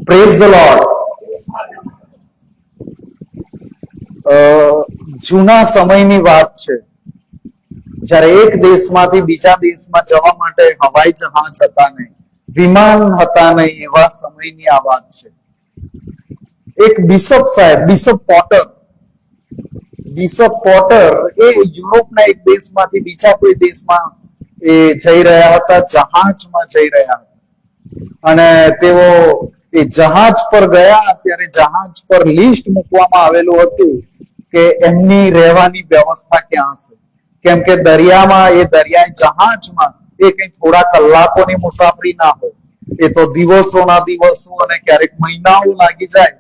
Praise the lord. જૂના સમયની વાત છે, જ્યારે એક દેશમાંથી બીજા દેશમાં જવા માટે હવાઈ જહાજ હતા નહીં, વિમાન હતા નહીં, એવા સમયની આ વાત છે. એક બિશપ સાહેબ, બિશપ પોટર એ યુરોપના એક દેશમાંથી બીજા કોઈ દેશમાં એ જઈ રહ્યા હતા, જહાજમાં જઈ રહ્યા હતા. અને તેઓ એ જહાજ પર ગયા ત્યારે જહાજ પર લિસ્ટ મૂકવામાં આવેલું હતું કે એમની રહેવાની વ્યવસ્થા ક્યાં હશે, કેમ કે દરિયામાં એ દરિયાઈ જહાજમાં એ કઈ થોડા કલાકોની મુસાફરી ના હોય, એ તો દિવસોના દિવસો અને ક્યારેક મહિનાઓ લાગી જાય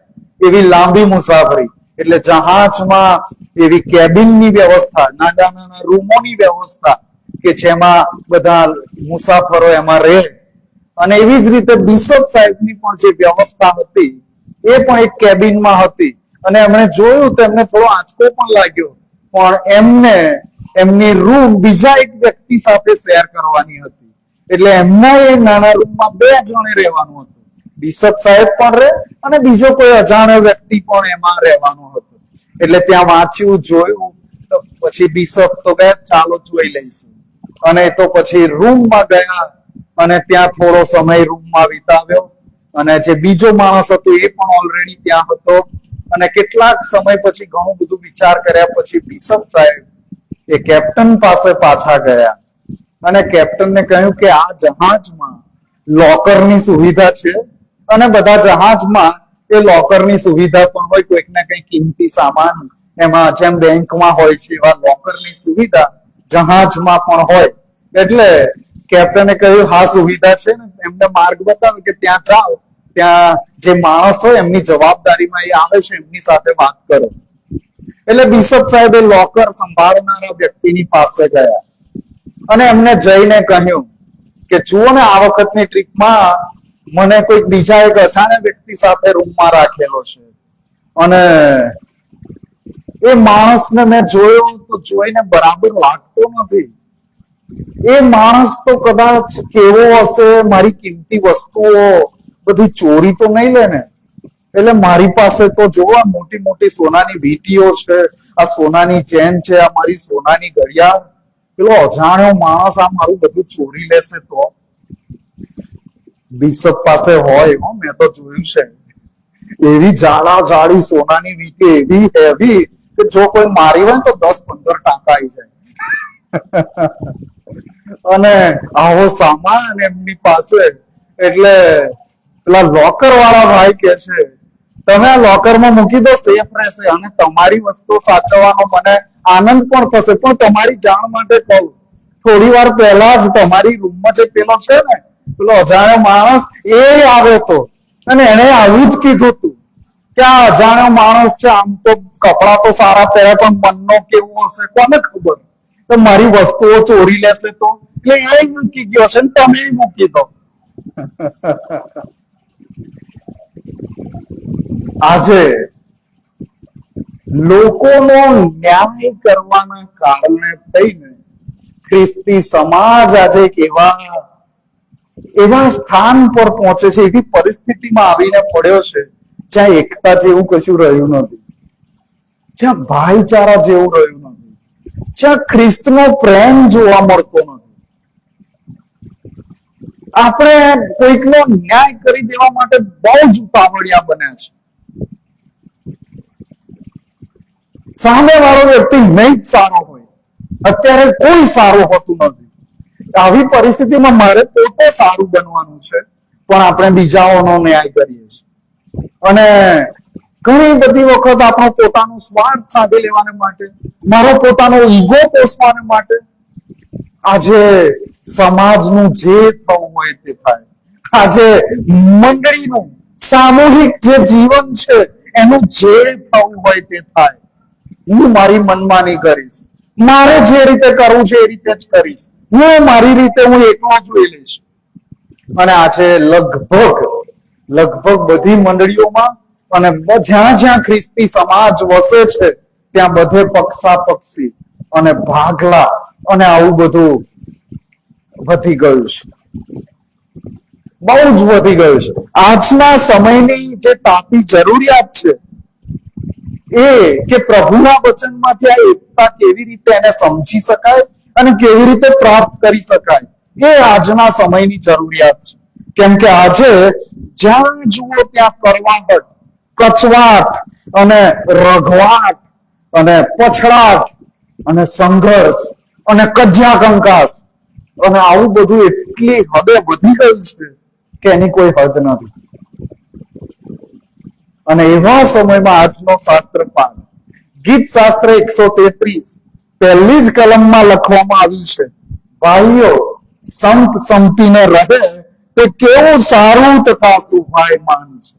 એવી લાંબી મુસાફરી. એટલે જહાજમાં એવી કેબિનની વ્યવસ્થા, નાના નાના રૂમોની વ્યવસ્થા કે જેમાં બધા મુસાફરો એમાં રહે. અને એવી જ રીતે બિશપ સાહેબની પણ જે વ્યવસ્થા હતી એ પણ એક કેબિનમાં હતી. અને એમણે જોયું તો એમને થોડો આંચકો પણ લાગ્યો, પણ એમને એમની રૂમ બીજા એક વ્યક્તિ સાથે શેર કરવાની હતી. એટલે એમના એ નાના રૂમમાં 2 જણે રહેવાનું હતું, બિશપ સાહેબ પણ રહે અને બીજો કોઈ અજાણ્યો વ્યક્તિ પણ એમાં રહેવાનો હતો. એટલે ત્યાં વાંચ્યું, જોયું, પછી બિશપ તો ગયા ચાલો જોઈ લઈશું, અને તો પછી રૂમમાં ગયા અને ત્યાં થોડો સમય રૂમમાં વિતાવ્યો. અને જે બીજો માણસ હતો એ પણ ઓલરેડી ત્યાં હતો. અને કેટલાક સમય પછી ઘણું બધું વિચાર કર્યા પછી બિશપ સાહેબ એ કેપ્ટન પાસે પાછા ગયા અને કેપ્ટનને કહ્યું કે આ જહાજમાં લોકરની સુવિધા છે, અને બધા જહાજમાં એ લોકરની સુવિધા પણ હોય, કોઈક ને કંઈક કિંમતી સામાન એમાં જેમ બેંકમાં હોય છે એવા લોકરની સુવિધા જહાજમાં પણ હોય. એટલે કેપ્ટને કહ્યું હા સુવિધા છે ને, એમને માર્ગ બતાવ્યો કે ત્યાં જાઓ, ત્યાં જે માણસ હોય એમની જવાબદારીમાં એ આવે છે, એમની સાથે વાત કરો. એટલે બિશપ સાહેબે લોકર સંભાળનારા વ્યક્તિની પાસે ગયા અને એમને જઈને કહ્યું કે જુઓ ને, આ વખતની ટ્રીપમાં મને કોઈક બીજા એક અજાણ્યા વ્યક્તિ સાથે રૂમમાં રાખેલો છે, અને એ માણસને મેં જોયો તો જોઈને બરાબર લાગતો નથી. એ માણસ તો કદાચ કેવો હશે, મારી કિંમતી વસ્તુઓ બધી ચોરી તો નહીં લે ને? એટલે મારી પાસે તો જોવા મોટી મોટી સોનાની વીંટીઓ છે, આ સોનાની ચેન છે, આ મારી સોનાની ઘડિયાળ. પેલો અજાણ્યો માણસ આ મારું બધું ચોરી લેશે તો? બિશપ પાસે હોય, મેં તો જોયું છે, એવી જાડી સોનાની વીંટી, એવી હેવી કે જો કોઈ મારી હોય તો 10-15 ટાંકા આવી જાય. અને આવો સામાન એમની પાસે. એટલે પેલા લોકર વાળા ભાઈ કે છે તમે આ લોકરમાં મૂકી દો, સેફ રહેશે, અને તમારી વસ્તુ સાચવવાનો મને આનંદ પણ થશે. પણ તમારી જાણ માટે કહું, થોડી વાર પહેલા જ તમારી રૂમમાં જે પેલો છે ને, પેલો અજાણ્યો માણસ એ આવ્યો હતો અને એને આવું જ કીધું હતું કે આ અજાણ્યો માણસ છે, આમ તો કપડા તો સારા પહેરે પણ મનનો કેવો હશે કોને ખબર, તો મારી વસ્તુઓ ચોરી લેશે તો. એટલે એ મૂકી ગયો છે ને તમે મૂકી દો. આજે લોકોનો ન્યાય કરવાના કારણે થઈને ખ્રિસ્તી સમાજ આજે એક એવા સ્થાન પર પહોંચે છે, એવી પરિસ્થિતિમાં આવીને પડ્યો છે જ્યાં એકતા જેવું કશું રહ્યું નથી, જ્યાં ભાઈચારા જેવું રહ્યું નથી, જ્યાં ખ્રિસ્તનો પ્રેમ જોવા મળતો નથી. આપણે કોઈકનો ન્યાય કરી દેવા માટે બહુ જ ઉતાવળિયા બન્યા છે. સામે વાળો વ્યક્તિ નહીં જ સારો હોય, અત્યારે કોઈ સારું હોતું નથી. આવી પરિસ્થિતિમાં મારે પોતે સારું બનવાનું છે, પણ આપણે બીજાઓનો ન્યાય કરીએ છીએ. અને ઘણી બધી વખત આપણો પોતાનો સ્વાર્થ સાધી લેવાને માટે, મારો પોતાનો ઈગો પોષવાને માટે આજે સમાજનું જે થવું હોય તે થાય. આજે મંડળીનું સામૂહિક જે જીવન છે એનું જે થવું હોય તે થાય. હું મારી મનમાની કરીશ, મારે જે રીતે કરવું છે એ રીતે જ કરીશ, હું મારી રીતે હું એકલો જોઈ લઈશ. અને આજે લગભગ બધી મંડળીઓમાં અને જ્યાં જ્યાં ખ્રિસ્તી સમાજ વસે છે ત્યાં બધે પક્ષાપક્ષી અને ભાગલા અને આવું બધું વધી ગયું છે. બહુ જ વધી ગયું છે. આજના સમયની જે તાપી જરૂરિયાત છે એ કે પ્રભુના વચનમાંથી આ એકતા કેવી રીતે એને સમજી શકાય અને કેવી રીતે પ્રાપ્ત કરી શકાય એ આજના સમયની જરૂરિયાત છે. કેમ કે આજે જ્યાં જુઓ ત્યાં કરવાહટ, કચવાટ અને રઘવાટ અને પછડાટ અને સંઘર્ષ અને કજિયા કંકાસ અને આવું બધું એટલી હદે વધી ગયું છે કે એની કોઈ હદ નથી. અને એવા સમયમાં આજનો શાસ્ત્ર પાઠ ગીત શાસ્ત્ર 133 પહેલી જ કલમમાં લખવામાં આવ્યું છે, ભાઈઓ સંપ સંપીને રહે તે કેવું સારું તથા શોભાયમાન છે.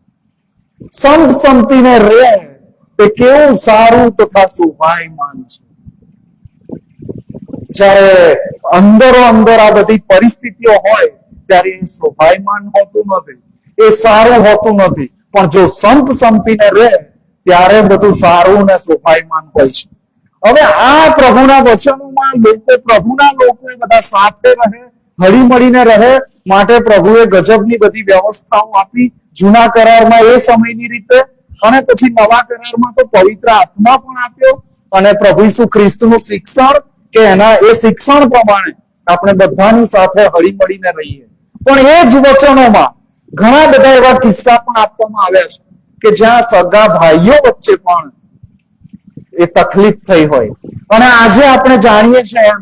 સંપ સંપીને રહે તે કેવું સારું તથા શોભાયમાન છે. જ્યારે અંદરો અંદર આ બધી પરિસ્થિતિઓ હોય ત્યારે એ શોભાયમાન હોતું નથી, એ સારું હોતું નથી. પણ જો સંપ સંપીને રહે ત્યારે બધું સારું ને શોભાયમાન હોય છે. હવે આ પ્રભુના વચનોમાં પ્રભુના લોકો બધા સાથે રહે, હળી મળીને રહે માટે પ્રભુએ ગજબની બધી વ્યવસ્થાઓ આપી. જૂના કરારમાં એ સમયની રીતે અને પછી નવા કરારમાં તો પવિત્ર આત્મા પણ આપ્યો અને પ્રભુ ઈસુ ખ્રિસ્તનું શિક્ષણ કે એના એ શિક્ષણ પ્રમાણે આપણે બધાની સાથે હળી મળીને રહીએ. પણ એ જ વચનોમાં ઘણા બધા એવા કિસ્સા પણ આપવામાં આવ્યા છે કે જ્યાં સગા ભાઈઓ વચ્ચે પણ એ તકલીફ થઈ હોય. અને આજે આપણે જાણીએ છીએ એમ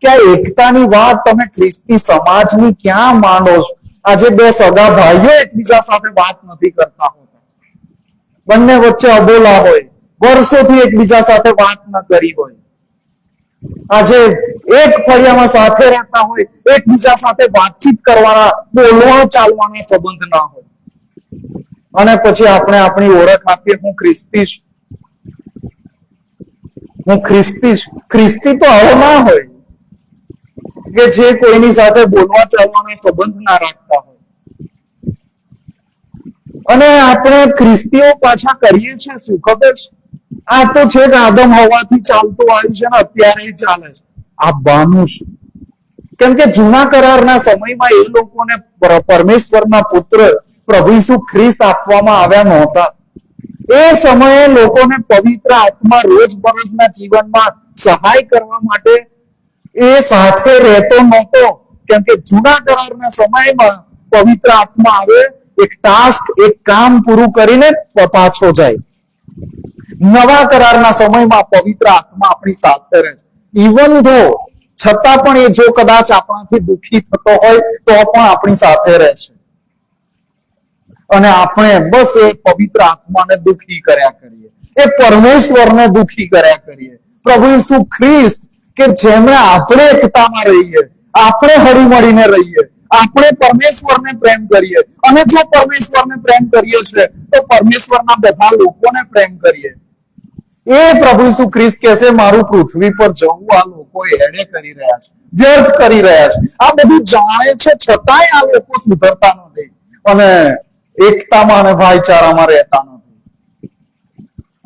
કે આ એકતાની વાત તમે ખ્રિસ્તી સમાજની ક્યાં માંડો છો? આજે બે સગા ભાઈઓ એકબીજા સાથે વાત નથી કરતા હોતા, બંને વચ્ચે અબોલા હોય, વર્ષોથી એકબીજા સાથે વાત ન કરી હોય. આજે એક ફળિયામાં સાથે રહેતા હોય, એકબીજા સાથે વાતચીત કરવાના, બોલવા ચાલવાના સંબંધ ના હોય. અને પછી આપણે આપણી ઓળખ આપીએ, હું ખ્રિસ્તી છું, હું ખ્રિસ્તી છું. ખ્રિસ્તી તો આવો ના હોય કે જે કોઈની સાથે બોલવા ચાલવાના સંબંધ ના રાખતા હોય. અને આપણે ખ્રિસ્તીઓ પાછા કરીએ છીએ શું ખબર છે? આ તો છે કે આદમ હવાથી ચાલતું આવ્યું છે ને અત્યારે ચાલે છે. આ બાનું છે. કેમ કે જૂના કરારના સમયમાં એ લોકોને પરમેશ્વરના પુત્ર પ્રભુ ઈસુ ખ્રિસ્ત આપવામાં આવ્યા નહોતા. એ સમયે લોકોને પવિત્ર આત્મા રોજબરોજના જીવનમાં સહાય કરવા માટે એ સાથે રહેતો નહોતો. કેમ કે જૂના કરારના સમયમાં પવિત્ર આત્મા આવે, એક ટાસ્ક, એક કામ પૂરું કરીને પાછો જાય. નવા કરારના સમયમાં પવિત્ર આત્મા આપણી સાથે રહે. ઇવન ધો છતાં પણ એ જો કદાચ આપણાથી દુઃખી થતો હોય તો પણ આપણી સાથે રહે છે. અને આપણે બસ એ પવિત્ર આત્માને દુઃખી કર્યા કરીએ, એ પરમેશ્વરને દુઃખી કર્યા કરીએ. પ્રભુ ઈસુ ખ્રિસ્ત કે જેમણે આપણે એકતામાં રહીએ, આપણે હળી મળીને રહીએ, આપણે પરમેશ્વરને પ્રેમ કરીએ અને જો પરમેશ્વરને પ્રેમ કરીએ છીએ તો પરમેશ્વરના બધા લોકોને પ્રેમ કરીએ. એ પ્રભુ ઈસુ ખ્રિસ્ત કહે છે, મારું પૃથ્વી પર જવું આ લોકો એડે કરી રહ્યા છે, વ્યર્થ કરી રહ્યા છે. આ બધું જાણે છે છતાંય આ લોકો સુધરતા નથી અને એકતામાં અને ભાઈચારામાં રહેતા નથી.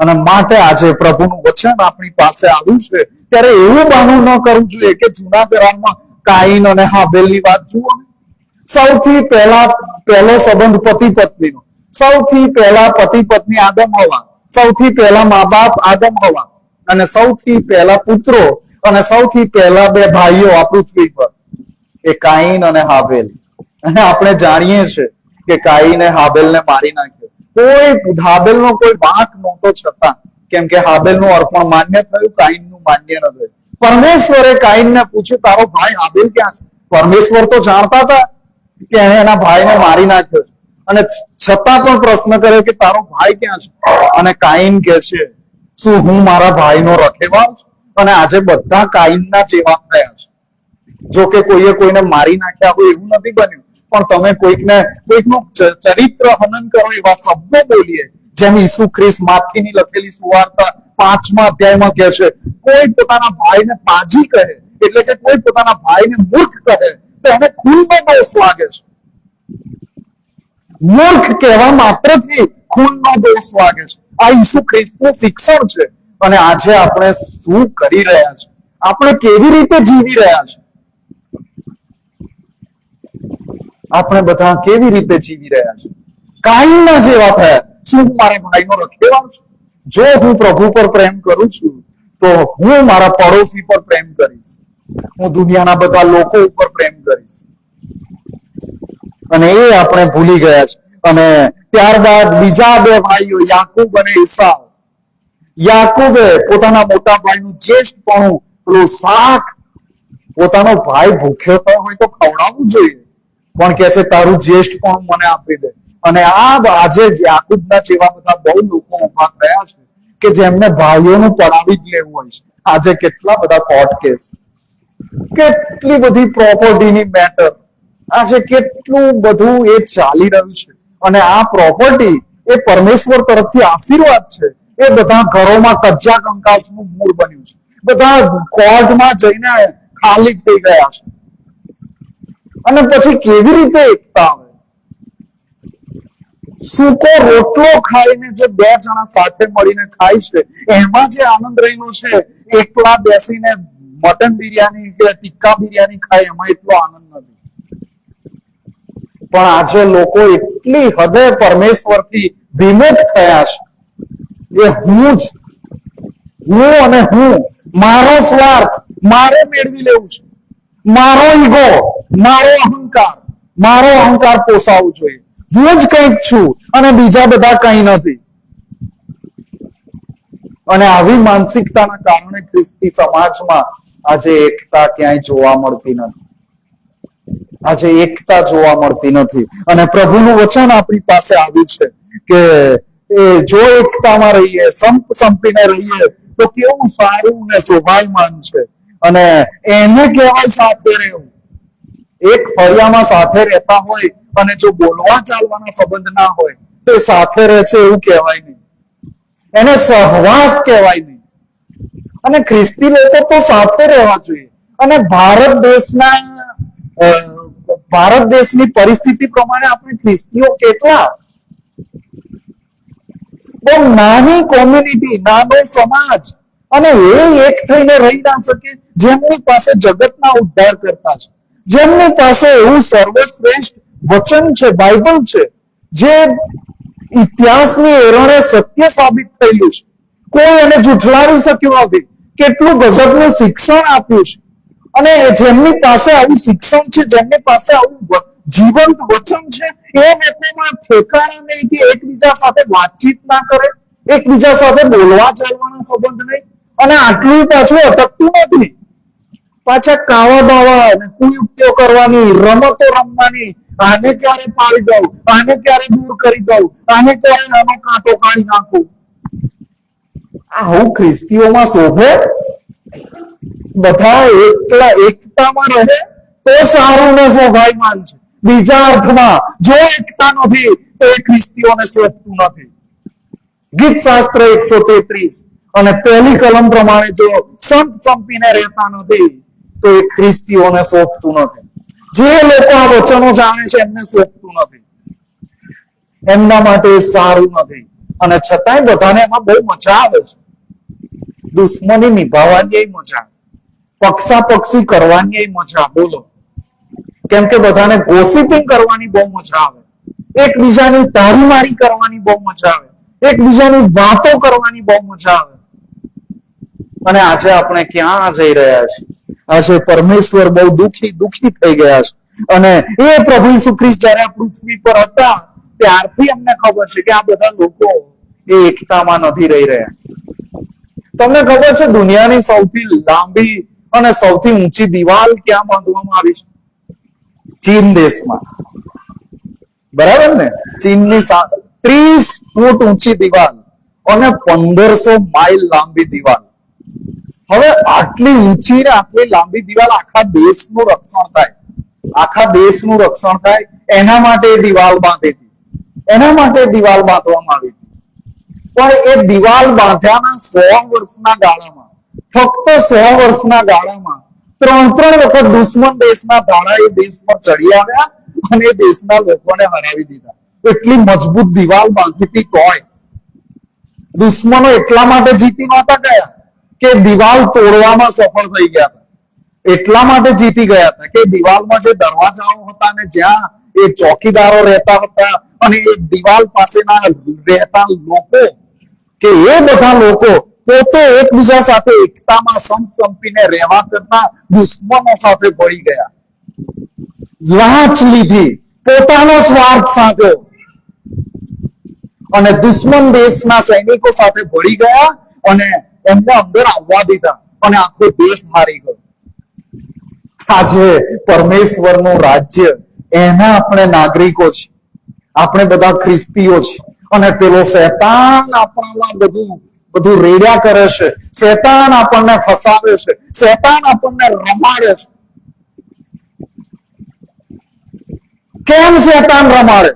અને માટે આજે પ્રભુનું વચન આપણી પાસે આવ્યું છે ત્યારે એવું બહાનું ન કરવું જોઈએ કે જૂના કરારમાં કાઈન અને હાબેલની વાત જુઓ. સૌથી પહેલો સંબંધ પતિ પત્નીનો, સૌથી પહેલા પતિ પત્ની આદમ હવા, સૌથી પહેલા મા બાપ આદમ હવા અને સૌથી પહેલા પુત્રો અને સૌથી પહેલા બે ભાઈઓ આ પૃથ્વી પર એ કાઈન અને હાબેલ. અને આપણે જાણીએ છીએ કે કાઈને હાબેલને મારી નાખ્યો. કોઈ હાબેલનો કોઈ વાંક નહોતો છતાં, કેમ કે હાબેલનું અર્પણ માન્ય થયું, કાઈનનું માન્ય ન થયું. પરમેશ્વરે કાઈનને પૂછ્યું, તારો ભાઈ હાબેલ ક્યાં છે? પરમેશ્વર તો જાણતા હતા કે એને એના ભાઈને મારી નાખ્યો છે અને છતાં પણ પ્રશ્ન કર્યો કે તારો ભાઈ ક્યાં છે? અને કાઈન કહે છે, શું હું મારા ભાઈનો રખેવાળ છું? અને આજે બધા કાઈનના જેવા થયા છે. જો કે કોઈએ કોઈને મારી નાખ્યા હોય એવું નથી બન્યું, પણ તમે કોઈકનું ચરિત્ર હનન કરો એવા શબ્દો બોલીએ, જેમ ઈસુ ખ્રિસ્ત માથીની લખેલી સુવાર્તા 5મા અધ્યાયમાં કહે છે, કોઈ પોતાના ભાઈને પાજી કહે એટલે કે કોઈ પોતાના ભાઈને મૂર્ખ કહે તો એને ખૂનનો દોષ લાગે છે. મૂર્ખ કહેવા માત્રથી ખૂનનો દોષ લાગે છે. આ ઈસુ ખ્રિસ્તનું શિક્ષણ છે. અને આજે આપણે શું કરી રહ્યા છે? આપણે કેવી રીતે જીવી રહ્યા છે? આપણે બધા કેવી રીતે જીવી રહ્યા છે? કાઈના જેવા થયા. શું હું મારા ભાઈનો રખેવાળ છું? જો હું પ્રભુ પર પ્રેમ કરું છું તો હું મારા પડોશી પર પ્રેમ કરીશ, હું દુનિયાના બધા લોકો ઉપર પ્રેમ કરીશ. અને એ આપણે ભૂલી ગયા છે. અને ત્યારબાદ બીજા બે ભાઈઓ યાકૂબ અને ઈસાવ. યાકૂબે પોતાના મોટા ભાઈનું જ્યેષ્ઠપણું, પેલું શાક, પોતાનો ભાઈ ભૂખ્યો થયો હોય તો ખવડાવવું જોઈએ, પણ કે છે તારું જ્યેષ્ઠપણું મને આપી દે. અને આજે યાકૂબના જેવા બધા બહુ લોકો ઉભા થયા છે કે જેમને ભાઈઓનું પડાવી જ લેવું હોય છે. આજે કેટલા બધા કોર્ટ કેસ, કેટલી બધી પ્રોપર્ટીની મેટર, આજે કેટલું બધું એ ચાલી રહ્યું છે. અને આ પ્રોપર્ટી એ પરમેશ્વર તરફથી આશીર્વાદ છે. એ બધા ઘરોમાં કજ્જા કંકાસનું મૂળ બન્યું છે. બધા કોર્ટમાં જઈને ખાલી થઈ ગયા છે. અને પછી કેવી રીતે એકતા આવે? સૂકો રોટલો ખાઈને જે બે જણા સાથે મળીને ખાય છે એમાં જે આનંદ રહેલો છે, એકલા બેસીને મટન બિરયાની કે ટિક્કા બિરયાની ખાય એમાં એટલો આનંદ નથી. પણ આજે લોકો એટલી હદે પરમેશ્વરથી વિમુખ થયા છે. એ હું અને હું, મારો સ્વાર્થ, મારે મેળવી લેવું છે, મારો ઈગો, મારો અહંકાર પોસાવવું જોઈએ. હું જ કંઈક છું અને બીજા બધા કંઈ નથી. અને આવી માનસિકતાના કારણે ખ્રિસ્તી સમાજમાં આજે એકતા ક્યાંય જોવા મળતી નથી. આજે એકતા જોવા મળતી નથી. અને પ્રભુનું વચન આપણી પાસે આવ્યું છે કે જો એકતામાં રહીએ, સંપીને રહીએ તો કેવું સારું ને શોભાયમાન છે. અને એને કહેવાય સાથે રહેવું. એક ફળિયામાં સાથે રહેતા હોય અને જો બોલવા ચાલવાના સંબંધ ના હોય તો એ સાથે રહે છે એવું કહેવાય નહીં. એને સહવાસ કહેવાય નહીં. અને ખ્રિસ્તી લોકો તો સાથે રહેવા જોઈએ. અને ભારત દેશની પરિસ્થિતિ પ્રમાણે આપણે ખ્રિસ્તીઓ કેટલા, બહુ નાની કોમ્યુનિટી, નાનો સમાજ, અને એ એક થઈને રહી ના શકે. જેમની પાસે જગતના ઉદ્ધાર કરતા છે, જેમની પાસે એવું સર્વશ્રેષ્ઠ વચન છે, બાઇબલ છે, જે ઇતિહાસની એરણે સત્ય સાબિત થયેલું છે, કોઈ એને જુઠલાવી શક્યું નથી. કેટલું ગજબનું શિક્ષણ આપ્યું છે. અને જેમની પાસે આવું શિક્ષણ છે, જેમની પાસે આવું જીવંત વચન છે, એ લોકોમાં ઠેકાણા નહીં કે એકબીજા સાથે વાતચીત ના કરે, એકબીજા સાથે બોલવા ચાલવાનો સંબંધ નહીં. અને આટલું પાછું અટકતું નથી. પાછા કાવા બાવા અને કુયુક્તિઓ કરવાની, રમતો રમવાની, આને ક્યારે પાડી દઉં, આને ક્યારે દૂર કરી દઉં, આને ક્યારે નાનો કાંટો કાઢી નાખું. આવું ખ્રિસ્તીઓમાં શોભે? બધા એકતામાં રહે તો સારું ને શોભાયમાન છે. બીજા અર્થમાં જો એકતા નથી તો એ ખ્રિસ્તીઓને શોભતું નથી. ગીત શાસ્ત્ર 133 અને પહેલી કલમ પ્રમાણે જો સંપીને રહેતા નથી તો એ ખ્રિસ્તીઓને શોભતું નથી. જે લોકો આ વચનો જાણે છે એમને શોભતું નથી, એમના માટે સારું નથી. અને છતાંય બધાને એમાં બહુ મજા આવે છે. દુશ્મની નિભાવવાની મજા, પક્ષાપક્ષી કરવાની મજા. બોલો, કેમ કે બધાને ગોસિપિંગ કરવાની બહુ મજા આવે, એકબીજાની તારીમારી કરવાની બહુ મજા આવે, એકબીજાની વાતો કરવાની બહુ મજા આવે. અને આજે આપણે ક્યાં જઈ રહ્યા છીએ? આજે પરમેશ્વર બહુ દુખી થઈ ગયા છે. અને એ પ્રભુ ઈસુ ખ્રિસ્ત જયારે આ પૃથ્વી પર હતા ત્યારથી અમને ખબર છે કે આ બધા લોકો એ એકતામાં નથી રહી રહ્યા. તમને ખબર છે દુનિયાની સૌથી લાંબી અને સૌથી ઊંચી દિવાલ ક્યાં બાંધવામાં આવી છે? ચીન દેશમાં. બરાબર ને? ચીનની 30 ફૂટ ઊંચી દિવાલ અને 1500 માઇલ લાંબી દિવાલ. હવે આટલી ઊંચી ને આટલી લાંબી દિવાલ આખા દેશનું રક્ષણ થાય, આખા દેશનું રક્ષણ થાય એના માટે દિવાલ બાંધી હતી, એના માટે દિવાલ બાંધવામાં આવી હતી. પણ એ દિવાલ બાંધ્યાના 100 વર્ષના ગાળામાં, ફક્ત 100 વર્ષના ગાળામાં 3 વખત દુશ્મન દેશના ધાડા એ દેશ પર ચડી આવ્યા અને એ દેશના લોકોને હરાવી દીધા. એટલી મજબૂત દિવાલ બાંધી હતી તોય દુશ્મનો એટલા માટે જીતી નહોતા ગયા કે દિવાલ તોડવામાં સફળ થઈ ગયા હતા. એટલા માટે જીતી ગયા હતા કે દિવાલમાં જે દરવાજાઓ હતા ને જ્યાં એ ચોકીદારો રહેતા હતા અને એ દિવાલ પાસેના રહેતા લોકો, કે એ બધા લોકો પોતે એકબીજા સાથે એકતામાં સંપીને રહેવા કરતા દુશ્મનો સાથે ભળી ગયા, લાંચ લીધી, પોતાનો સ્વાર્થ સાધ્યો અને દુશ્મન દેશના સૈનિકો સાથે ભળી ગયા અને એમને અંદર આવવા દીધા અને આખો દેશ હારી ગયો. આજે પરમેશ્વરનું રાજ્ય, એના આપણે નાગરિકો છે, આપણે બધા ખ્રિસ્તીઓ છે અને પેલો શેતાન આપણામાં બધું રેડ્યા કરે છે, શેતાન આપણને ફસાવે છે, શેતાન આપણને રમાડે છે. કેમ શેતાન રમાડે?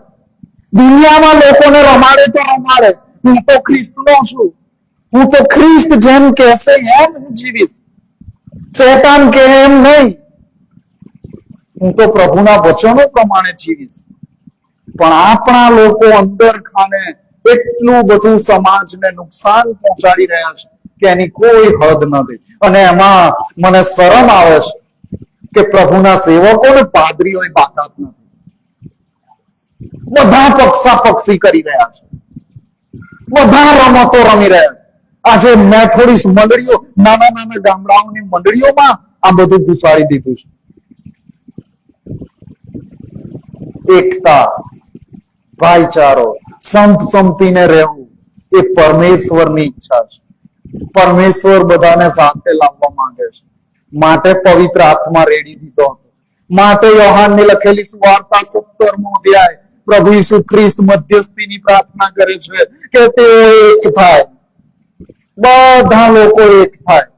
દુનિયામાં લોકોને રમાડે તો રમાડે, હું તો ખ્રિસ્તનો છું, હું તો ખ્રિસ્ત જેમ કહેશે એમ હું જીવીશ. શેતાન કહે એમ નહીં, હું તો પ્રભુના વચનો પ્રમાણે જીવીશ. પણ આપણા લોકો અંદર ખાને એટલું બધું સમાજને નુકસાન પહોંચાડી રહ્યા છે કે એની કોઈ હદ નથી. અને એમાં મને શરમ આવે છે કે પ્રભુના સેવકો ને પાદરીઓએ બાકાત નથી. બધા પક્ષાપક્ષી કરી રહ્યા છે, બધા રમતો રમી રહ્યા છે. આજે મેથોડિસ્ટ મંડળીઓ, નાના નાના ગામડાઓની મંડળીઓમાં આ બધું ઘુસાડી દીધું છે. એકતા, ભાઈચારો, સંપીને રહેવું એ પરમેશ્વરની ઈચ્છા છે. પરમેશ્વર બધાને સાથે લાવવા માંગે છે, માટે પવિત્ર આત્મા રેડી દીધો હતો. માટે યોહાનની લખેલી સુવાર્તા 17મો અધ્યાય પ્રભુ ઈસુ ખ્રિસ્ત મધ્યસ્થીની પ્રાર્થના કરે છે કે તેઓ એક થાય, બધા લોકો એક થાય.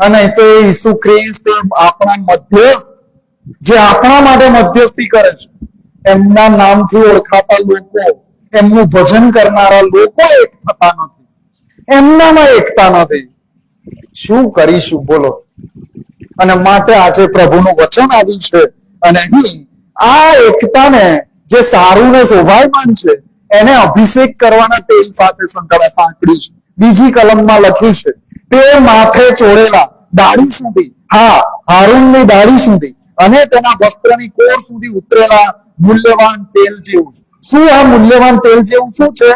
અને તો ઈસુ ખ્રિસ્ત આપણા મધ્યસ્થ, જે આપણા માટે મધ્યસ્થી કરે છે, એમના નામથી ઓળખાતા લોકો, એમનું ભજન કરનારા લોકો એક થતા નથી, એમનામાં એકતા નથી. શું કરીશું બોલો? અને માટે આજે પ્રભુનું વચન આવ્યું છે અને અહીં આ એકતાને, જે સારું ને શોભાયમાન છે, એને અભિષેક કરવાના તેલ સાથે સાંકળ્યું છે. બીજી કલમમાં લખ્યું છે, તે માથે ચોળેલા દાઢી સુધી, હા, હારૂનની દાઢી સુધી અને તેના વસ્ત્રની કોર સુધી ઉતરેલા મૂલ્યવાન તેલ જેવું છે. શું આ મૂલ્યવાન તેલ જેવું શું છે?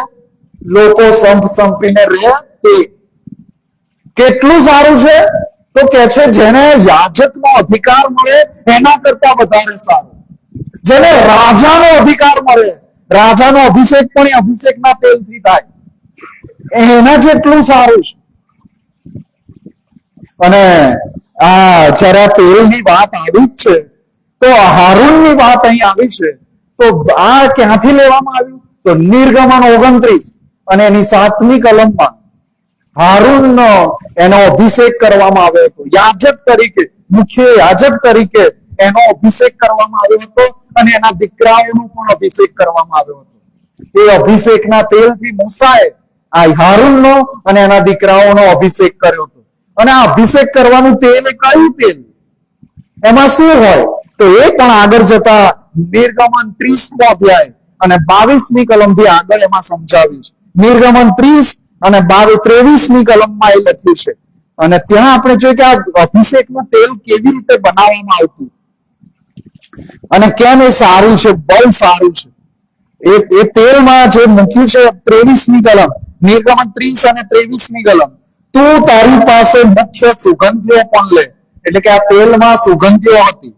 લોકો સંપીને રહે તે. કેટલું સારું છે? તો કે છે જેને યાજકનો અધિકાર મળે એના કરતા વધારે સારું, જેને રાજાનો અધિકાર મળે, રાજાનો અભિષેક પણ એ અભિષેકના તેલથી થાય, એના જેટલું સારું છે. અને જયારે તેલની વાત આવી જ છે તો હારૂનની વાત અહીં આવી છે, તો આ ક્યાંથી લેવામાં આવ્યું? તો નિર્ગમન 29 અને એની 7મી કલમમાં હારૂનનો એનો અભિષેક કરવામાં આવ્યો હતો. યાજક તરીકે, મુખ્ય યાજક તરીકે એનો અભિષેક કરવામાં આવ્યો હતો અને એના દીકરાઓનો પણ અભિષેક કરવામાં આવ્યો હતો. એ અભિષેકના તેલથી મૂસાએ આ હારૂનનો અને એના દીકરાઓનો અભિષેક કર્યો હતો. અને આ અભિષેક કરવાનું તેલ એ કયું તેલ? એમાં શું હોય? તો એ પણ આગળ જતા નિર્ગમન 30મો અધ્યાય અને 22મી કલમથી આગળ એમાં સમજાવ્યું છે. નિર્ગમન 30 અને 23મી કલમમાં એ લખ્યું છે. અને ત્યાં આપણે જોઈએ કે આ અભિષેકનું તેલ કેવી રીતે બનાવવામાં આવતું અને કેમ એ સારું છે, બહુ સારું છે. એ તેલમાં જે મૂક્યું છે 23મી કલમ, નિર્ગમન 30 અને 23મી કલમ, તું તારી પાસે મુખ્ય સુગંધીઓ પણ લે. એટલે કે આ તેલમાં સુગંધીઓ હતી.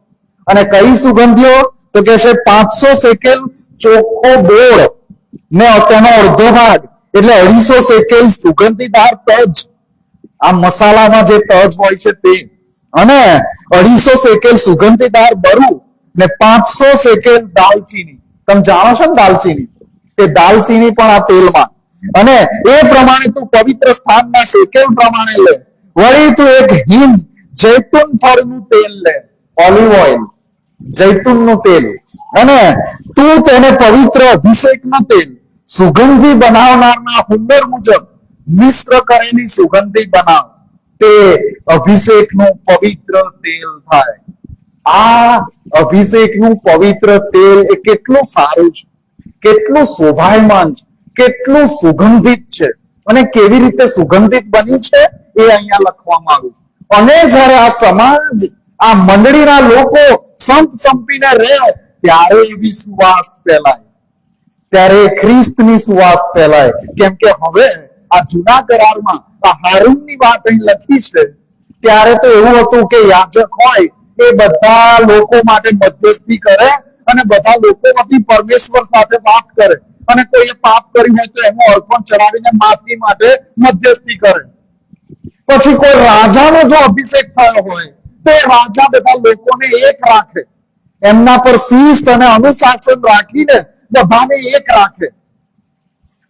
અને કઈ સુગંધીઓ? તો કે છે 500 શેકેલ ચોખ્ખો ગોળ ને તેનો અડધો ભાગ, એટલે 250 શેકેલ સુગંધીદાર તજ, આ મસાલામાં જે તજ હોય છે તે, અને 250 શેકેલ સુગંધીદાર બરુ ને 500 શેકેલ દાલચીની. તમે જાણો છો ને દાલચીની? તે દાલચીની પણ આ તેલમાં. અને એ પ્રમાણે તું પવિત્ર સ્થાનના શેકેલ પ્રમાણે લે. વળી તું એક હિમ જૈતુન ફળનું તેલ લે, ઓલિવ ઓઇલ, જૈતુનનું તેલ, અને તું તેને પવિત્ર અભિષેકનું તેલ, સુગંધી બનાવનારના હુનર મુજબ મિશ્ર કરેલી સુગંધી બનાવ, તે અભિષેકનું પવિત્ર તેલ થાય. આ અભિષેકનું પવિત્ર તેલ એ કેટલું સારું છે, કેટલું શોભાયમાન છે, કેટલું સુગંધિત છે, અને કેવી રીતે સુગંધિત બન્યું છે એ અહીંયા લખવામાં આવ્યું છે. અને જ્યારે આ સમાજ, આ મંડળીના લોકો સંપીને રહે ત્યારે એવી સુવાસ ફેલાય, ત્યારે ખ્રિસ્તની સુવાસ ફેલાય. કેમ કે હવે આ જૂના કરારમાં આ હારૂનની વાત અહીં લખી છે. ત્યારે તો એવું હતું કે યાજક હોય એ બધા લોકો માટે મધ્યસ્થી કરે અને બધા લોકો વતી પરમેશ્વર સાથે વાત કરે, અને કોઈએ પાપ કર્યું હોય તો એનું અર્પણ ચડાવીને માફી માટે મધ્યસ્થી કરે. પછી કોઈ રાજાનો જો અભિષેક થયો હોય તો એ રાજા બધા લોકોને એક રાખે, એમના પર શિસ્ત અને અનુશાસન રાખીને બધાને એક રાખે.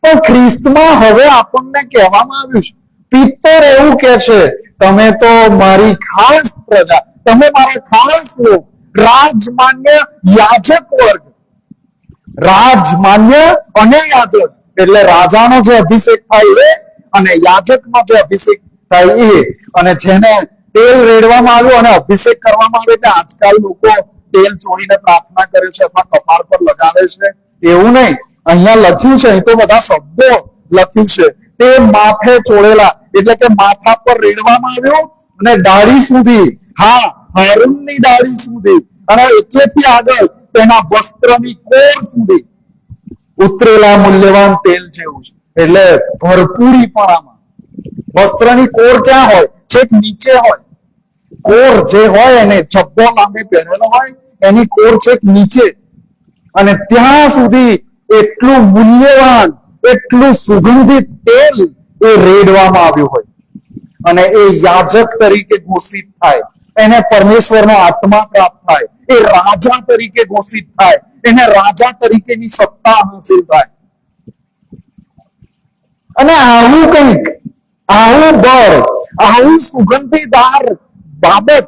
પણ ખ્રિસ્તમાં હવે આપણને કહેવામાં આવ્યું છે, પિત્તર એવું કે છે, તમે તો મારી ખાસ પ્રજા, તમે મારા ખાસ લોક, રાજમાન્ય યાજક વર્ગ. રાજમાન્ય અને યાજક એટલે રાજાનો જે અભિષેક થાય એ અને યાજકનો જે અભિષેક થાય એ. અને જેને તેલ રેડવામાં આવ્યું અને અભિષેક કરવામાં આવે એટલે આજકાલ લોકો તેલ ચોળીને પ્રાર્થના કરે છે અથવા કપાળ પર લગાવે છે, એવું નહીં. અહીંયા લખ્યું છે, અહીં તો બધા શબ્દો લખ્યું છે. તે માથે ચોળેલા એટલે કે માથા પર રેડવામાં આવ્યું અને દાઢી સુધી, હા હારૂનની દાઢી સુધી, અને એટલેથી આગળ તેના વસ્ત્રની કોર સુધી ઉતરેલા મૂલ્યવાન તેલ જેવું છે. એટલે ભરપૂરી પણ આમાં. વસ્ત્રની કોર ક્યાં હોય? છેક નીચે હોય. કોર જે હોય એને જબ્બો લાંબે પહેરેલો હોય, એની કોર છેક નીચે, અને ત્યાં સુધી એટલું મૂલ્યવાન, એટલું સુગંધિત તેલ એ રેડવામાં આવ્યું હોય. અને એ યાજક તરીકે ઘોષિત થાય, એને પરમેશ્વરનો આત્મા પ્રાપ્ત થાય, એ રાજા તરીકે ઘોષિત થાય, એને રાજા તરીકેની સત્તા હાંસિલ થાય. અને આવું કંઈક, આવું બળ, આવું સુગંધીદાર બાબત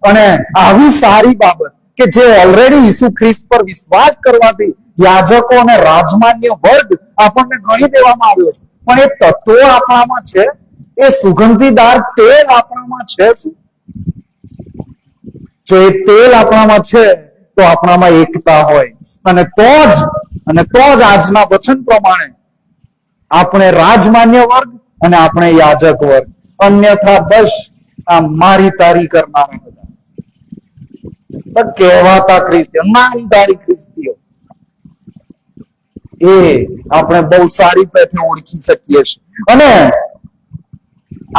અને આવી સારી બાબત કે જે ઓલરેડી ઈસુ ખ્રિસ્ત પર વિશ્વાસ કરવાથી યાજકો અને રાજમાન્ય વર્ગ આપણને ગણી દેવામાં આવ્યો છે. પણ એ તત્વો આપણામાં છે, એ સુગંધીદાર તેલ આપણામાં છે શું? જો એ તેલ આપણામાં છે તો આપણામાં એકતા હોય, અને તો જ આજના વચન પ્રમાણે આપણે રાજમાન્ય વર્ગ અને આપણે યાજક વર્ગ. અન્યથા બસ આ મારી તારી કરનારા બધા કહેવાતા ખ્રિસ્તીઓ, નામધારી ખ્રિસ્તીઓ, એ આપણે બહુ સારી રીતે ઓળખી શકીએ છીએ. અને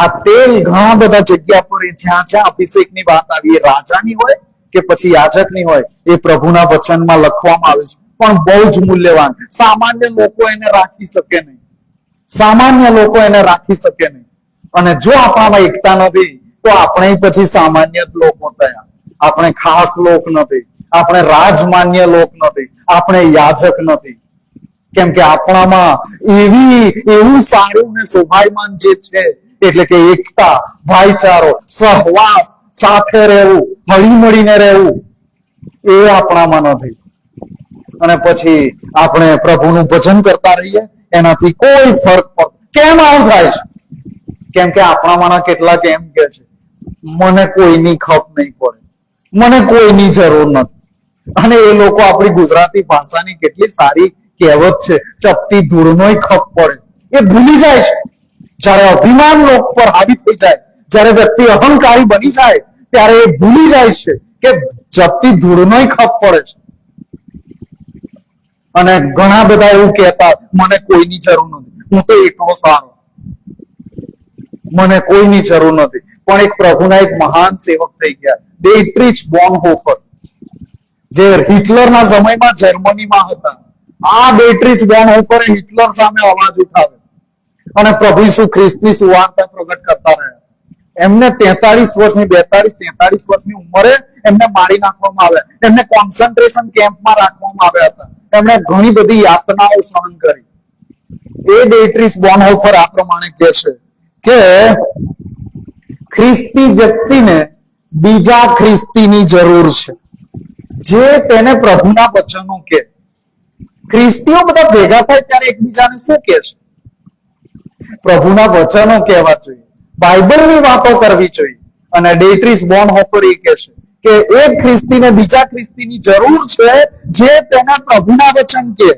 આ તેલ ઘણા બધા જગ્યા પર જ્યાં જ્યાં અભિષેકની વાત આવી, એ રાજાની હોય કે પછી યાજકની હોય, એ પ્રભુના વચનમાં લખવામાં આવે છે. પણ બહુ જ મૂલ્યવાન. સામાન્ય લોકો એને રાખી શકે નહીં, સામાન્ય લોકો એને રાખી શકે નહીં. અને જો આપણામાં એકતા નથી તો આપણે પછી સામાન્ય જ લોકો થયા. આપણે ખાસ લોક નથી, આપણે રાજમાન્ય લોક નથી, આપણે યાજક નથી. કેમ કે આપણામાં એવું સારું ને શોભાયમાન જે છે, એટલે કે એકતા, ભાઈચારો, સહવાસ, સાથે રહેવું, હળી મળીને રહેવું, એ આપણામાં નથી. અને પછી આપણે પ્રભુનું ભજન કરતા રહીએ, એનાથી કોઈ ફરક પડતો. કેમ આવું થાય છે? કેમ કે આપણામાંના કેટલાક એમ કે છે, મને કોઈની ખપ નહીં પડે, મને કોઈની જરૂર નથી. અને એ લોકો આપણી ગુજરાતી ભાષાની કેટલી સારી કહેવત છે, ચપટી ધૂળનોય ખપ પડે, એ ભૂલી જાય છે. જ્યારે અભિમાન લોક પર હાવી થઈ જાય, જ્યારે વ્યક્તિ અહંકારી બની જાય, ત્યારે એ ભૂલી જાય છે કે ચપટી ધૂળનોય ખપ પડે છે. અને ઘણા બધા એવું કહેતા, મને કોઈની જરૂર નથી, હું તો એકલો સારો, મને કોઈની જરૂર નથી. પણ એક પ્રભુના એક મહાન સેવક થઈ ગયા, ડિટ્રીચ બોનહોફર, જે હિટલરના સમયમાં જર્મનીમાં હતા. આ ડિટ્રીચ બોનહોફરે હિટલર સામે અવાજ ઉઠાવ્યો અને પ્રભુ ઈસુ ખ્રિસ્તની સુવાર્તા પ્રગટ કરતા રહ્યા. એમને 43 વર્ષની ઉંમરે એમને મારી નાખવામાં આવ્યા, એમને કોન્સન્ટ્રેશન કેમ્પમાં રાખવામાં આવ્યા હતા. એમણે ઘણી બધી યાતનાઓ સહન કરી. એ ડિટ્રીચ બોનહોફર આ પ્રમાણે કહે છે કે ખ્રિસ્તી વ્યક્તિને બીજા ખ્રિસ્તીની જરૂર છે, જે તેને પ્રભુના વચનો કે. ખ્રિસ્તીઓ બધા ભેગા થાય ત્યારે એકબીજાને શું કે છે? પ્રભુના વચનો કહેવા જોઈએ, બાઇબલની વાતો કરવી જોઈએ. અને ડિટ્રીચ બોનહોફર એ કહે છે કે એક ખ્રિસ્તીને બીજા ખ્રિસ્તીની જરૂર છે, જે તેને પ્રભુના વચન કે.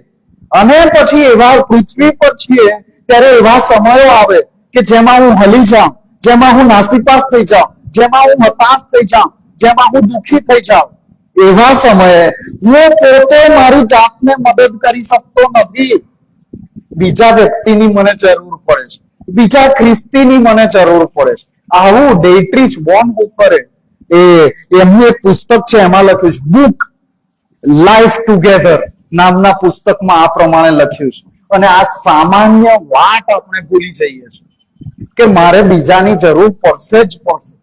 અને પછી એવા પૃથ્વી પર છીએ ત્યારે એવા સમયો આવે કે જેમાં હું હલી જાઉં, જેમાં હું નાસીપાસ થઈ જાઉં, જેમાં હું હતાશ થઈ જાઉં, જેમાં હું દુઃખી થઈ જાઉં, એવા સમયે હું પોતે મારી જાતને મદદ કરી શકતો નથી, બીજા વ્યક્તિની મને જરૂર પડે છે, બીજા ખ્રિસ્તીની મને જરૂર પડે છે. આવું ડેટ્રીચ બોનહોફરે એમનું એક પુસ્તક છે, એમાં લખ્યું છે, બુક લાઈફ ટુગેધર નામના પુસ્તકમાં આ પ્રમાણે લખ્યું છે. અને આ સામાન્ય વાત આપણે ભૂલી જઈએ છીએ કે મારે બીજાની જરૂર પડશે જ પડશે.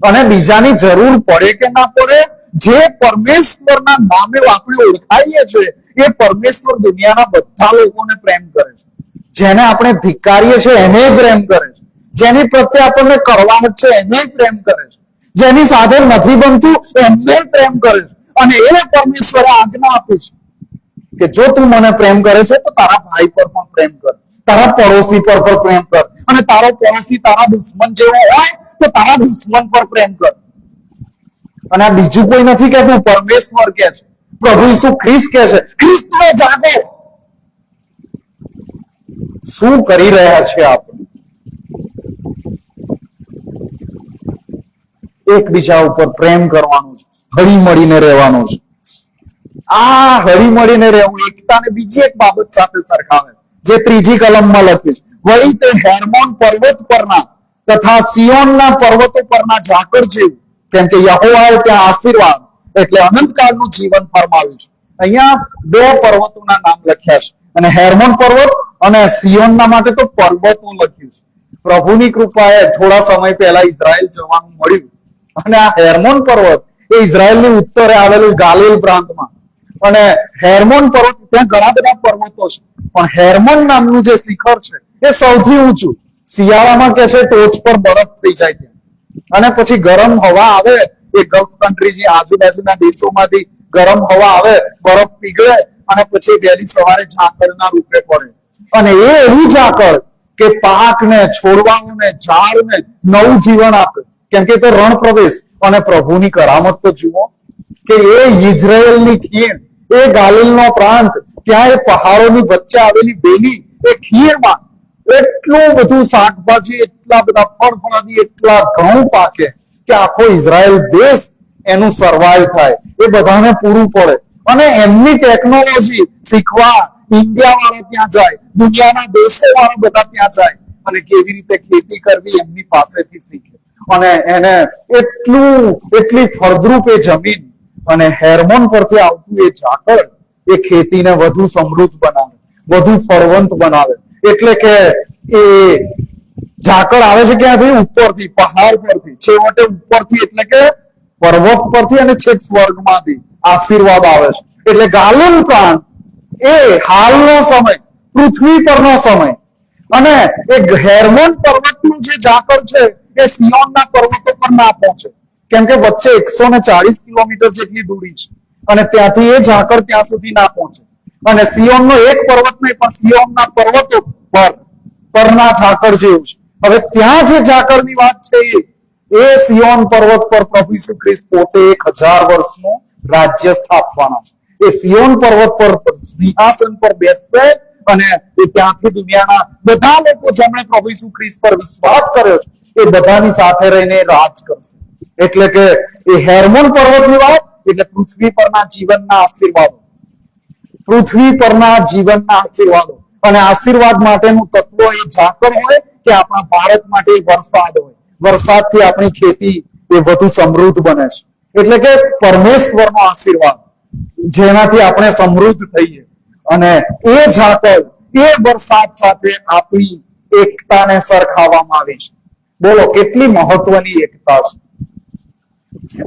અને બીજાની જરૂર પડે કે ના પડે, જે પરમેશ્વરના નામે આપણે ઓળખાઈએ છીએ એ પરમેશ્વર દુનિયાના બધા લોકોને પ્રેમ કરે છે. જેને આપણે ધિક્કારીએ છીએ એને પ્રેમ કરે છે, જેની પ્રત્યે આપણને કરવાનું છે એને પ્રેમ કરે છે, જેની સાથે નથી બનતું એમને પ્રેમ કરે છે. અને એ પરમેશ્વરે આજ્ઞા આપી છે કે જો તું મને પ્રેમ કરે છે તો તારા ભાઈ પર પણ પ્રેમ કર, તારા પડોશી પર પણ પ્રેમ કર, અને તારો પડોશી તારા દુશ્મન જેવો હોય તો તારા દુશ્મન પર પ્રેમ કર. અને આ બીજું કોઈ નથી કહેતું, પરમેશ્વર કહે છે, પ્રભુ ઈસુ ખ્રિસ્ત કહે છે, ખ્રિસ્તને જાગો. શું કરી રહ્યા છે આપણે? એકબીજા ઉપર પ્રેમ કરવાનું છે, હળી મળીને રહેવાનું છે. આ હળી મળીને રહેવું એકતાને બીજી એક બાબત સાથે સરખાવે, જે 3જી કલમમાં લખ્યું છે, વળી તે હેર્મોન પર્વત પરના તથા સિયોનના પર્વતો પરના ઝાકળ જેવું, કેમ કે યહોવાએ ત્યાં આશીર્વાદ એટલે અનંતકાળનું જીવન ફરમાવ્યું છે. અહીંયા 2 પર્વતોના નામ લખ્યા છે, અને હેર્મોન પર્વત અને સિયોનના માટે તો પર્વતો લખ્યું છે. પ્રભુની કૃપાએ થોડા સમય પહેલા ઇઝરાયલ જવાનું મળ્યું, અને આ હેર્મોન પર્વત એ ઇઝરાયલની ઉત્તરે આવેલું ગાલિલ પ્રાંતમાં, અને હેર્મોન પર્વત, ત્યાં ઘણા બધા પર્વતો છે, પણ હેર્મોન નામનું જે શિખર છે એ સૌથી ઊંચું. શિયાળામાં કે છે ટોચ પર બરફ થઈ જાય ત્યાં, અને પછી ગરમ હવા આવે, એ ગલ્ફ કન્ટ્રી જે આજુબાજુના દેશોમાંથી ગરમ હવા આવે, બરફ પીગળે, અને પછી વહેલી સવારે ઝાકળના રૂપે પડે. અને એ એવું ઝાકળ કે પાકને, છોડવાઓને, ઝાડને નવું જીવન આપે, કેમ કે તો રણ પ્રદેશ. અને પ્રભુની કરામત તો જુઓ કે એ ઇઝરાયલની ખીણ, એ ગાલિલનો પ્રાંત, ત્યાં એ પહાડોની વચ્ચે આવેલી બેલી, એ ખીણમાં એટલું બધું શાકભાજી, એટલા બધા ફળફળાદી, એટલા ઘઉં પાકે કે આખો ઇઝરાયલ દેશ એનું સર્વાઈવ થાય, એ બધાને પૂરું પડે. અને એમની ટેકનોલોજી શીખવા ઇન્ડિયા વાળા ત્યાં જાય, દુનિયાના દેશો વાળા બધા ત્યાં જાય, અને કેવી રીતે ખેતી કરવી એમની પાસેથી શીખે. અને એને એટલી ફળદ્રુપ એ જમીન, અને હેર્મોન પરથી આવતું એ ઝાકળ એ ખેતીને વધુ સમૃદ્ધ બનાવે, વધુ ફળવંત બનાવે. એટલે કે એ ઝાકળ આવે છે ક્યાંથી? ઉપરથી, પહાડ પરથી, છેવટે ઉપરથી એટલે કે પર્વત પરથી, અને છેક સ્વર્ગમાંથી આશીર્વાદ આવે છે. એટલે ગાલિલ પ્રાંત એ હાલનો સમય, પૃથ્વી પરનો સમય, અને એ હેર્મોન પર્વતનું જે ઝાકળ છે એ સિયોનના પર્વતો પર ના પહોંચે, કેમ કે વચ્ચે 140 કિલોમીટર જેટલી દૂરી છે, અને ત્યાંથી એ ઝાકળ ત્યાં સુધી ના પહોંચે. અને સિયોનનો એક પર્વત નહીં, પણ સિયોનના પર્વતો પરના ઝાકળ જેવું છે. હવે ત્યાં જે ઝાકળની વાત છે એ સિયોન પર્વત પર પ્રભુ ઈસુ ખ્રિસ્ત પોતે 1000 વર્ષનું રાજ્ય સ્થાપવાના છે. એ સિયોન પર્વત પર સિંહાસન પર બેસશે, અને એ ત્યાંથી દુનિયાના બધા લોકો જેમણે પ્રભુ ઈસુ ખ્રિસ્ત પર વિશ્વાસ કર્યો છે એ બધાની સાથે રહીને રાજ કરશે. એટલે કે એ હેર્મોન પર્વતની વાત એટલે પૃથ્વી પરના જીવનના આશીર્વાદો, પૃથ્વી પરના જીવનના આશીર્વાદો. અને આશીર્વાદ માટેનું તત્વ એ ઝાકળ હોય કે આપણા ભારત માટે વરસાદ હોય, વરસાદથી આપણી ખેતી એ વધુ સમૃદ્ધ બને છે. એટલે કે પરમેશ્વરનો આશીર્વાદ જેનાથી આપણે સમૃદ્ધ થઈએ. અને એ ઝાકળ, એ વરસાદ સાથે આપણી એકતાને સરખાવવામાં આવી છે. બોલો કેટલી મહત્વની એકતા છે.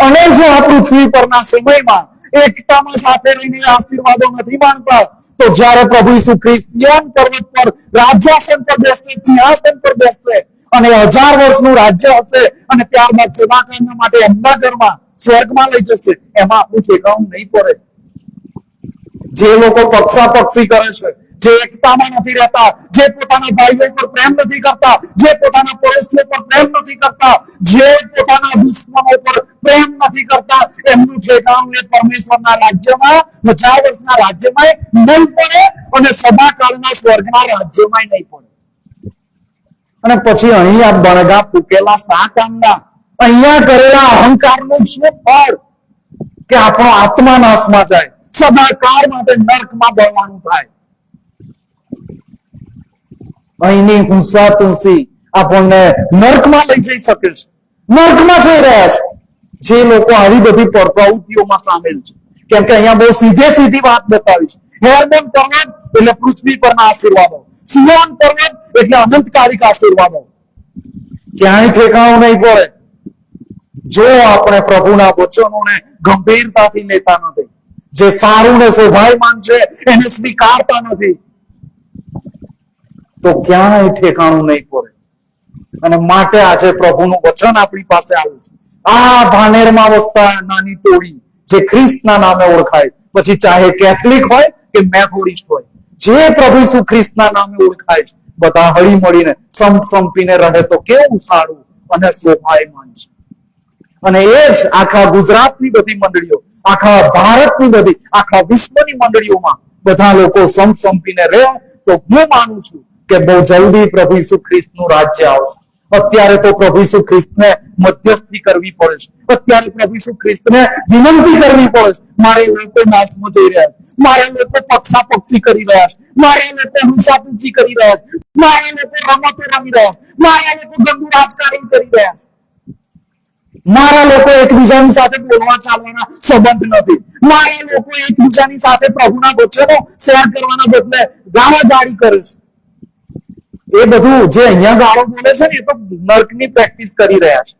અને જો આ પૃથ્વી પરના સમયમાં એકતામાં સાથે રહીને આશીર્વાદો નથી માનતા, તો જ્યારે પ્રભુ ઈસુ ખ્રિસ્ત સિયોન પર્વત પર રાજ્યાસન પર બેસશે, સિંહાસન પર બેસશે, અને 1000 વર્ષનું રાજ્ય હશે, અને ત્યારબાદ સેવા કરવા માટે એમના ઘરમાં સ્વર્ગમાં લઈ જશે, એમાં આપણું ઠેકાણું નહીં પડે. જે લોકો પક્ષાપક્ષી કરે છે, જે એકતામાં નથી રહેતા, જે પોતાના ભાઈઓ પર પ્રેમ નથી કરતા, જે પોતાના પડોશીઓ પર પ્રેમ નથી કરતા, જે પોતાના દુશ્મનો પર પ્રેમ નથી કરતા, એમનું ઠેકાણું એ પરમેશ્વરના રાજ્યમાં, 1000 વર્ષના રાજ્યમાં નહીં પડે, અને સદાકાળના સ્વર્ગના રાજ્યમાં નહીં પડે. અને પછી અહીંયા બણગા ફૂકેલા શા કામના? અહીંયા કરેલા અહંકારનું શું ફળ? કે આપણો આત્મા નાશમાં જાય, સદાકાળ માટે નર્કમાં બળવાનું થાય. અહીંની હુંસા તુંસી આપણને નર્કમાં લઈ જઈ શકે છે, નર્કમાં જઈ રહ્યા છે જે લોકો આવી બધી પ્રવૃત્તિઓમાં સામેલ છે. કેમ કે અહીંયા બહુ સીધી વાત બતાવી છે. હેરમોન પર્વત એટલે પૃથ્વી પરના આશીર્વાદો, સિયોન પર્વત એટલે અનંતકાલિક આશીર્વાદો. ક્યાંય ઠેકાણું નહીં પડે જો આપણે પ્રભુના વચનોને ગંભીરતાથી લેતા નથી, જે સારું ને શોભાયમાન છે એને સ્વીકારતા નથી, તો ક્યાંય ઠેકાણું નહીં પડે. અને માટે આજે પ્રભુનું વચન આપણી પાસે આવ્યું છે. આ ભાનેરમાં વસતા નાની ટોળી જે ખ્રિસ્તના નામે ઓળખાય, પછી ચાહે કેથલિક હોય કે મેથોડિસ્ટ હોય, જે પ્રભુ ઈસુ ખ્રિસ્તના નામે ઓળખાય છે, બધા હળી મળીને સંપીને રહે તો કેવું સારું અને શોભાયમાન છે. અને એ જ આખા ગુજરાતની બધી મંડળીઓ, આખા ભારતની બધી, આખા વિશ્વની મંડળીઓમાં બધા લોકો સંપીને રહે તો હું માનું છું કે બહુ જલ્દી પ્રભુ ઈસુ ખ્રિસ્તનું રાજ્ય આવશે. અત્યારે તો પ્રભુ ઈસુ ખ્રિસ્તને મધ્યસ્થી કરવી પડે છે, અત્યારે પ્રભુ ઈસુ ખ્રિસ્તને વિનંતી કરવી પડે છે. મારે લોકો નાશમાં જઈ રહ્યા છે, મારે લોકો પક્ષાપક્ષી કરી રહ્યા છે, મારે લોકો હુંસાતુસી કરી રહ્યા છે, મારે લોકો રમતો રમી રહ્યા છે, મારે લોકો ગંદુ રાજકારણ કરી રહ્યા છે, મારા લોકો એકબીજાની સાથે બોલવા ચાલવાના સંબંધ નથી, મારા લોકો એકબીજાની સાથે પ્રભુના વચનો શેર કરવાના બદલે ગાળાગાળી કરે છે. એ બધું જે અહીંયા ગાળો બોલે છે ને એ તો નર્કની પ્રેક્ટિસ કરી રહ્યા છે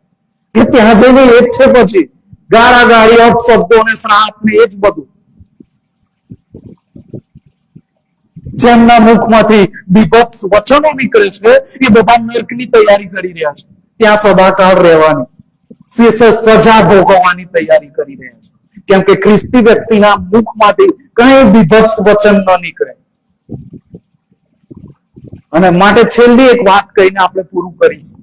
કે ત્યાં જઈને એ જ છે, પછી ગાળાગાળી, અપશબ્દો ને શ્રાપ ને એ જ બધું. જેમના મુખમાંથી વિભત્સ વચનો નીકળે છે એ બધા નર્કની તૈયારી કરી રહ્યા છે, ત્યાં સદાકાળ રહેવાની, સજા ભોગવવાની તૈયારી કરી રહ્યા છે. કેમ કે ખ્રિસ્તી વ્યક્તિના મુખમાંથી કઈ વિભત્સ વચન ન નીકળે. અને માટે છેલ્લી એક વાત કહીને આપણે પૂરું કરીશું.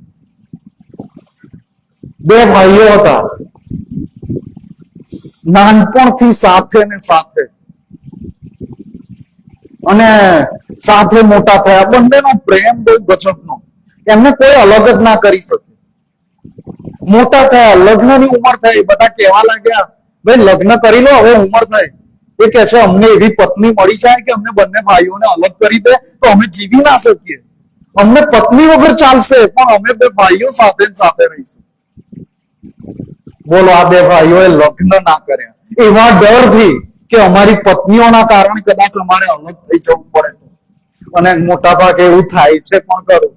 બે ભાઈઓ હતા, નાનપણથી સાથે ને સાથે, અને સાથે મોટા થયા. બંનેનો પ્રેમ બહુ ગજબનો, એમને કોઈ અલગ જ ના કરી શકે. મોટા થયા, લગ્નની ઉંમર થઈ, બધા કહેવા લાગ્યા ભાઈ લગ્ન કરી લો, હવે ઉંમર થઈ. એ કે છે અમને એવી પત્ની મળી જાય કે અમને બંને ભાઈઓને અલગ કરી દે તો અમે જીવી ના શકીએ. અમને પત્ની વગર ચાલશે પણ અમે બે ભાઈઓ સાથે સાથે રહીશું. બોલો, આ બે ભાઈઓએ લગ્ન ના કર્યા એવા ડરથી કે અમારી પત્નીઓના કારણે કદાચ અમારે અલગ થઈ જવું પડે. અને મોટા ભાગે એવું થાય છે પણ ખરું.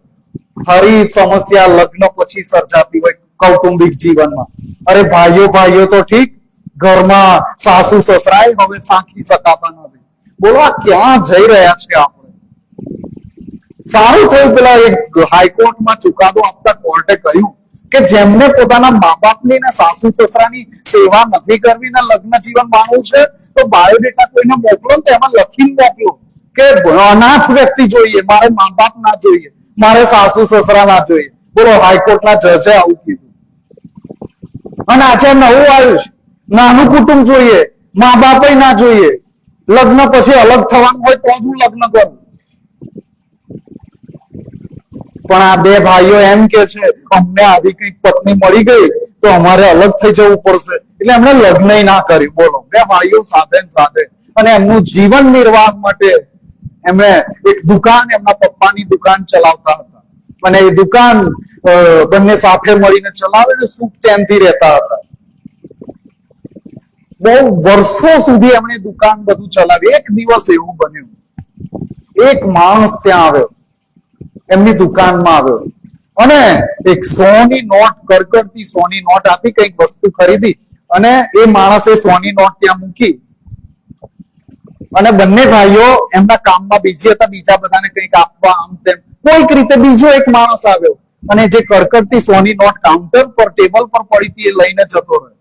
ખરી સમસ્યા લગ્ન પછી સર્જાતી હોય કૌટુંબિક જીવનમાં. અરે ભાઈઓ તો ઠીક, ઘરમાં સાસુ સસરાય હવે સાંખી શકાતા નથી. બોલો, આ ક્યાં જઈ રહ્યા છે આપણે? સારું થયું પેલા એક હાઈકોર્ટમાં ચુકાદો આપતા કોર્ટે કહ્યું કે જેમને પોતાના મા બાપની ને સાસુ સસરાની સેવા નથી કરવી ને લગ્ન જીવન માણવું છે તો બાયોડેટા કોઈને મોકલો ને તેમાં લખીને મોકલો કે અનાથ વ્યક્તિ જોઈએ, મારે મા બાપ ના જોઈએ, મારે સાસુ સસરા ના જોઈએ. બોલો, હાઈકોર્ટના જજે આવું કીધું. અને આજે નવું આવ્યું છે, નાનું કુટુંબ જોઈએ, મા બાપ ના જોઈએ, લગ્ન પછી અલગ થવાનું હોય તો જ હું લગ્ન કરું. પણ આ બે ભાઈઓ એમ કે છે અમને આવી કઈક પત્ની મળી ગઈ તો અમારે અલગ થઈ જવું પડશે, એટલે એમને લગ્ન ના કર્યું. બોલો, બે ભાઈઓ સાથે સાથે. અને એમનું જીવન નિર્વાહ માટે એમણે એક દુકાન, એમના પપ્પાની દુકાન ચલાવતા હતા, અને એ દુકાન બંને સાથે મળીને ચલાવે ને સુખ ચેનથી રહેતા હતા. બહુ વર્ષો સુધી એમણે દુકાન બધું ચલાવી. એક દિવસ એવું બન્યું, એક માણસ ત્યાં આવ્યો, એમની દુકાનમાં આવ્યો અને એક સોની નોટ, કડકડતી સોની નોટ આપી કઈક વસ્તુ ખરીદી, અને એ માણસે સોની નોટ ત્યાં મૂકી. અને બંને ભાઈઓ એમના કામમાં બીજી હતા, બીજા બધાને કંઈક આપવા આમ તેમ. કોઈક રીતે બીજો એક માણસ આવ્યો અને જે કડકડતી સોની નોટ કાઉન્ટર પર ટેબલ પર પડી હતી એ લઈને જતો રહ્યો.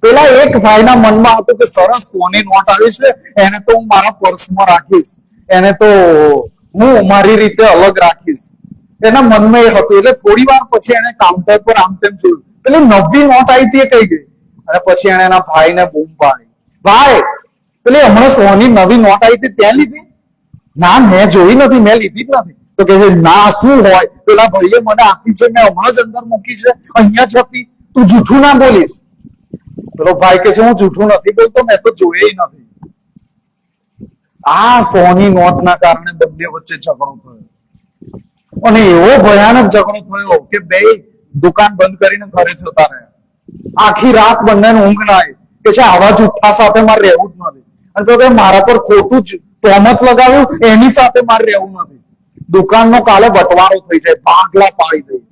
પેલા એક ભાઈના મનમાં હતું કે સરસ સોની નોટ આવી છે, એને તો હું મારા પર્સમાં રાખીશ, એને તો હું મારી રીતે અલગ રાખીશ. એના મનમાં એ હતું. એટલે થોડી વાર પછી એને કાઉન્ટર પર આમ તેમ જોયું, પેલી નવી નોટ આવી હતી એ કઈ ગઈ. અને પછી એને એના ભાઈને બૂમ પાડી, ભાઈ પેલી હમણાં સોની નવી નોટ આવી હતી ત્યાં લીધી? ના, મેં જોઈ નથી, મેં લીધી જ નથી. તો કે છે ના, શું હોય, પેલા ભાઈએ મને આપી છે, મેં હમણાં જ અંદર મૂકી છે, અહીંયા જ હતી, તું જૂઠું ના બોલીશ. પેલો ભાઈ કે છે હું જૂઠું નથી બોલતો, મેં તો જોયે નથી. આ 100 ની નોટના કારણે બંને વચ્ચે ઝઘડો થયો અને એવો ભયાનક ઝઘડો થયો કે બે દુકાન બંધ કરીને ઘરે જતા રહ્યા. આખી રાત બંનેને ઊંઘ ના આવી કે છે આવા જુઠ્ઠા સાથે મારે રહેવું જ નથી. અને તો કે મારા પર ખોટું જ તોમત લગાવ્યું, એની સાથે મારે રહેવું નથી. દુકાનનો કાલે બટવારો થઈ જાય, ભાગલા પાડી દઈ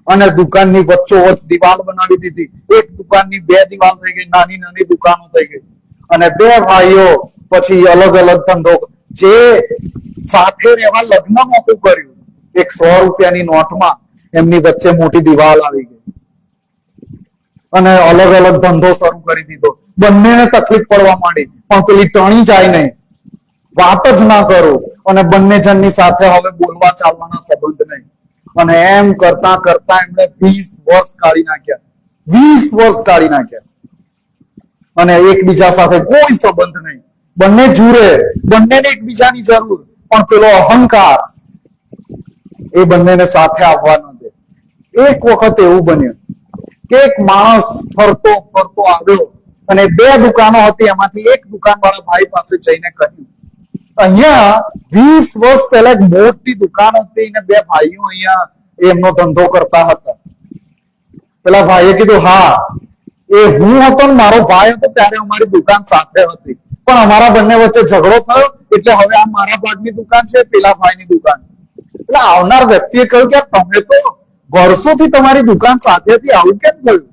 અને દુકાનની વચ્ચોવચ્ચ દિવાલ બનાવી દીધી. એક દુકાનની 2 દિવાલ થઈ ગઈ, નાની નાની દુકાનો થઈ ગઈ. અને બે ભાઈઓ પછી અલગ અલગ ધંધો, જે સાથે રહેવા લગ્ન મોટું કર્યું, એક 100 રૂપિયાની નોટમાં એમની વચ્ચે મોટી દિવાલ આવી ગઈ અને અલગ અલગ ધંધો શરૂ કરી દીધો. બંનેને તકલીફ પડવા માંડી, પણ પેલી ટણી જાય નહીં, વાત જ ના કરો. અને બંને જણની સાથે હવે બોલવા ચાલવાના સંબંધ નહીં. અને એમ કરતા કરતા એમણે 20 વર્ષ કાઢી નાખ્યા. 20 વર્ષ કાઢી નાખ્યા અને એકબીજા સાથે કોઈ સંબંધ નહીં. બંને જુરે, બંનેને એકબીજાની જરૂર, પણ પેલો અહંકાર એ બંનેને સાથે આવવા ન દે. એક વખત એવું બન્યું કે એક માણસ ફરતો ફરતો આવ્યો અને 2 દુકાનો હતી, એમાંથી એક દુકાનવાળા ભાઈ પાસે જઈને કહ્યું, અહીંયા 20 વર્ષ પહેલા એક મોટી દુકાન હતી ને 2 ભાઈઓ અહીંયા એમનો ધંધો કરતા હતા. પેલા ભાઈએ કીધું હા, એ હું હતો ને મારો ભાઈ હતો ત્યારે અમારી દુકાન સાથે હતી, પણ અમારા બંને વચ્ચે ઝઘડો થયો એટલે હવે આ મારા ભાગની દુકાન છે, પેલા ભાઈની દુકાન. એટલે આવનાર વ્યક્તિએ કહ્યું કે તમે તો વર્ષોથી તમારી દુકાન સાથે હતી, આવું કેમ થયું?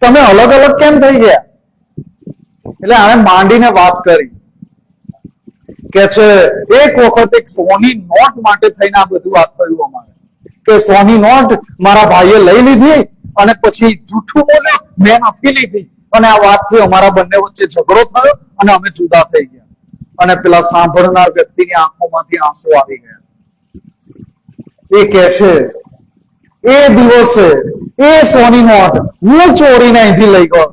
તમે અલગ અલગ કેમ થઈ ગયા? એટલે આને માંડીને વાત કરી કે છે એક વખત એક 100 ની નોટ માટે થઈને આ બધું વાત થયું અમારે, કે 100 ની નોટ મારા ભાઈએ લઈ લીધી અને પછી જૂઠું બોલ્યો, મેં આપી લીધી અને આ વાતથી અમારા બંને વચ્ચે ઝઘડો થયો અને અમે જુદા થઈ ગયા. અને પેલા સાંભળનાર વ્યક્તિની આંખોમાંથી આંસુ આવી ગયા. એ કે છે એ દિવસે એ 100 ની નોટ હું ચોરીને અહીંથી લઈ ગયો.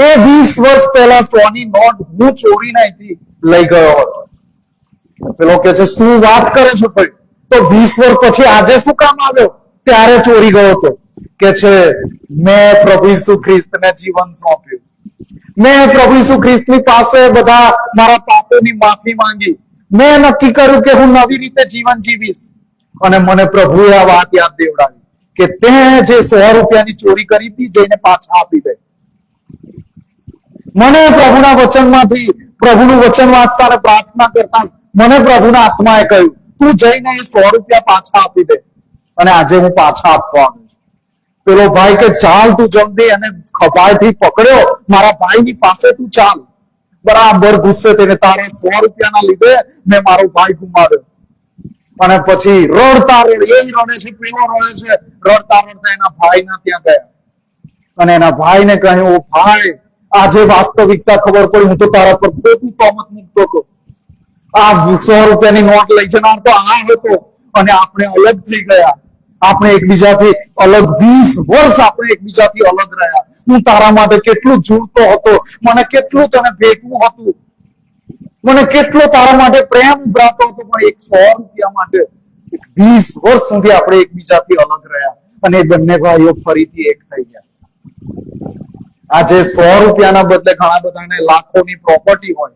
એ 20 વર્ષ પહેલા 100 ની નોટ હું ચોરીને અહીંથી લઈ ગયો હતો. પેલો કે છે શું વાત કરે છો ભાઈ? તો 20 વર્ષ પછી આજે શું કામ આવ્યો? ત્યારે ચોરી ગયો હતો. કે છે મેં પ્રભુ ઈસુ ખ્રિસ્તને જીવન સોંપ્યું. મેં પ્રભુ ઈસુ ખ્રિસ્તની પાસે બધા મારા પાપોની માફી માંગી. મેં નક્કી કર્યું કે હું નવી રીતે જીવન જીવીશ. અને મને પ્રભુએ આ વાત યાદ દેવડાવી કે તે જે 100 રૂપિયાની ચોરી કરી હતી જઈને પાછા આપી દે. મને પ્રભુના વચનમાંથી, પ્રભુનું વચન વાંચતા અને પ્રાર્થના કરતા મને પ્રભુના આત્માએ કહ્યું તું જઈને એ 100 રૂપિયા પાછા આપી દે. અને આજે હું પાછા આપવા આવ્યો છું. પેલો ભાઈ કે ચાલ તું જલ્દી, અને ખભાથી પકડ્યો, મારા ભાઈની પાસે તું ચાલ. બરાબર ગુસ્સે થઈને તારા 100 રૂપિયાના લીધે મેં મારો ભાઈ ગુમાવ્યો. અને પછી રડતા રડ, એ રડે છે, પેલો રડે છે, રડતા રડતા એના ભાઈના ત્યાં ગયા અને એના ભાઈને કહ્યું ભાઈ આજે વાસ્તવિકતા ખબર પડી, હું તો તારા પર ખોટું તોમત મૂકતો હતો. આ 100 રૂપિયાની નોટ લઈ જનાર તો આ હતો અને આપણે અલગ થઈ ગયા. આપણે એકબીજાથી અલગ 20 વર્ષ આપણે એકબીજાથી અલગ રહ્યા. હું તારા માટે કેટલું ઝૂલતો હતો, મને કેટલું તને ભેટવું હતું, મને કેટલો તારા માટે પ્રેમ ઉભરાતો હતો, પણ એક 100 રૂપિયા માટે 20 વર્ષ સુધી આપણે એકબીજાથી અલગ રહ્યા અને એ બંને ભાઈઓ ફરીથી એક થઈ ગયા. આજે 100 રૂપિયાના બદલે ઘણા બધાને લાખોની પ્રોપર્ટી હોય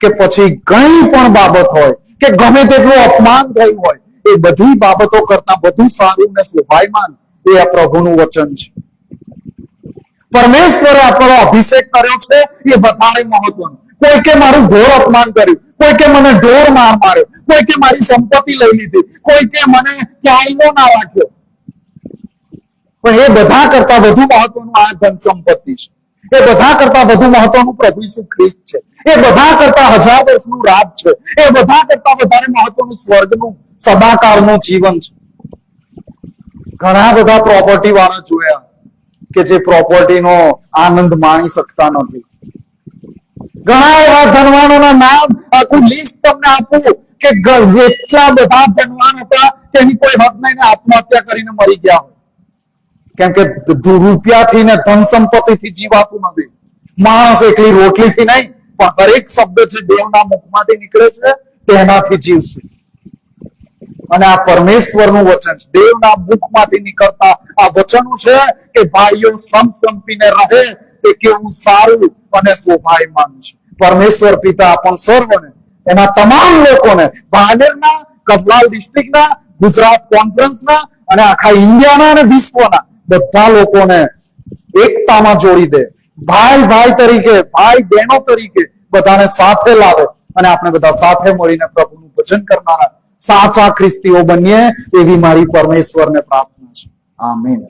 કે પછી કઈ પણ બાબત હોય કે ગમે તેટલું અપમાન થયું હોય, એ બધી બાબતો કરતા વધુ સારું ને શોભાયમાન એ આ પ્રભુનું વચન છે. પરમેશ્વરે આપણો અભિષેક કર્યો છે એ વધારે મહત્વનું. કોઈ કે મારું ઘોર અપમાન કર્યું, કોઈ કે મને ઢોર માર માર્યો, કોઈ કે મારી સંપત્તિ લઈ લીધી, કોઈ કે મને ક્યાંય ના રાખ્યો, પણ એ બધા કરતા વધુ મહત્વનું આ ધન સંપત્તિ છે. એ બધા કરતા વધુ મહત્વનું પ્રભુ ઈસુ ખ્રિસ્ત છે. એ બધા કરતા 1000 વર્ષનું રાજ છે. એ બધા કરતા વધારે મહત્વનું સ્વર્ગનું સદાકાળનું જીવન છે. ઘણા બધા પ્રોપર્ટી વાળા જોયા કે જે પ્રોપર્ટીનો આનંદ માણી શકતા નથી. ઘણા એવા ધનવાનોના નામ આખું લિસ્ટ તમને આપું કે એટલા બધા ધનવાન હતા તેની કોઈ હદ નહીં, આત્મહત્યા કરીને મરી ગયા હોય. કેમ કે રૂપિયાથી ને ધન સંપત્તિથી જીવાતું નથી. માણસ એકલી રોટલીથી નહીં, પણ દરેક શબ્દ જે દેવના મુખમાંથી નીકળે છે તેનાથી જીવશે. અને આ પરમેશ્વરનું વચન છે, દેવના મુખમાંથી નીકળતા આ વચનો છે કે ભાઈઓ સમપીને રહે તે કેવું સારું અને શોભાયમાન છે. પરમેશ્વર પિતા પણ સર્વને, એના તમામ લોકોને, ભાનેરના, કપલાલ ડિસ્ટ્રિક્ટના, ગુજરાત કોન્ફરન્સના અને આખા ઇન્ડિયાના અને વિશ્વના બધા લોકોને એકતામાં જોડી દે. ભાઈ ભાઈ તરીકે, ભાઈ બહેનો તરીકે બધાને સાથે લાવે અને આપણે બધા સાથે મળીને પ્રભુનું ભજન કરનારા સાચા ખ્રિસ્તીઓ બનીએ એવી મારી પરમેશ્વરને પ્રાર્થના છે. આમીન.